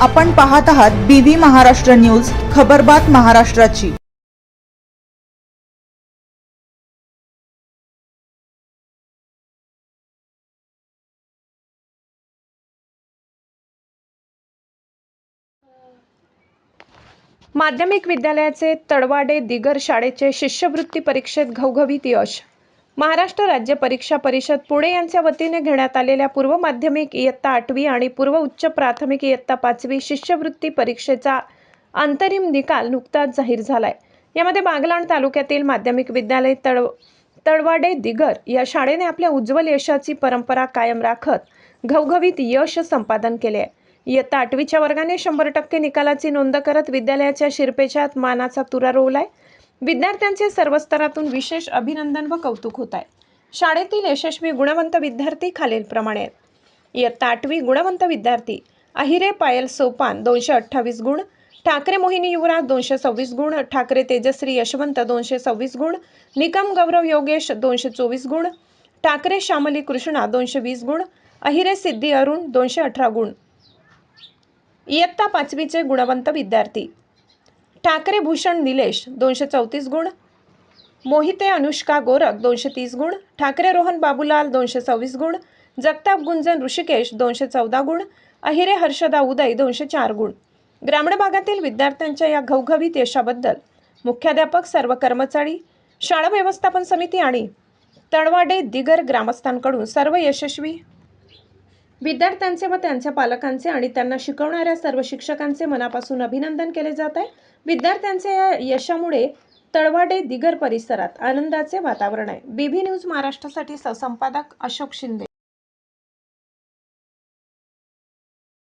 आपण पाहत आहात बीव्ही महाराष्ट्र न्यूज, खबरबात महाराष्ट्राची। माध्यमिक विद्यालयाचे तडवाडे दिगर शाळेचे शिष्यवृत्ती परीक्षेत घवघवीत यश। महाराष्ट्र राज्य परीक्षा परिषद पुणे यांच्या वतीने घेण्यात आलेल्या पूर्व माध्यमिक इयत्ता 8वी आणि पूर्व उच्च प्राथमिक इयत्ता 5वी शिष्यवृत्ती परीक्षेचा अंतरिम निकाल नुकताच जाहीर झालाय। यामध्ये बागलाण तालुक्यातील माध्यमिक विद्यालय तडवाडे दिगर या शाळेने आपल्या उज्ज्वल यशाची परंपरा कायम राखत घवघवीत यश संपादन केले आहे। इयत्ता 8वीच्या वर्गाने 100% निकालाची नोंद करत विद्यालयाच्या शिरपेच्यात मानाचा तुरा रोवलाय। विद्यार्थ्यांचे सर्व स्तरातून विशेष अभिनंदन व कौतुक होत आहे। शाळेतील यशस्वी गुणवंत विद्यार्थी खालीलप्रमाणे आहेत। इयत्ता 8वी गुणवंत विद्यार्थी अहिरे पायल सोपान 228 गुण, ठाकरे मोहिनी युवराज 226 गुण, ठाकरे तेजश्री यशवंत 226 गुण, निकम गौरव योगेश 224 गुण, ठाकरे श्यामली कृष्णा 220 गुण, अहिरे सिद्धी अरुण 218 गुण। इयत्ता 5वीचे गुणवंत विद्यार्थी ठाकरे भूषण निलेश 234 गुण, मोहिते अनुष्का गोरख 230 गुण, ठाकरे रोहन बाबूलाल 226 गुण, जगताप गुंजन ऋषिकेश 214 गुण, अहिरे हर्षदा उदय 204 गुण। ग्रामीण भागातील विद्यार्थ्यांच्या या घवघवीत यशाबद्दल मुख्याध्यापक, सर्व कर्मचारी, शाळा व्यवस्थापन समिती आणि तडवाडे दिगर ग्रामस्थांकडून सर्व यशस्वी विद्यार्थ्यांचे व त्यांच्या पालकांचे आणि त्यांना शिकवणाऱ्या सर्व शिक्षकांचे मनापासून अभिनंदन केले जात आहे। विद्यार्थ्यांच्या या यशामुळे तडवाडे दिगर परिसरात आनंदाचे वातावरण आहे। बीव्ही न्यूज महाराष्ट्रासाठी सहसंपादक अशोक शिंदे।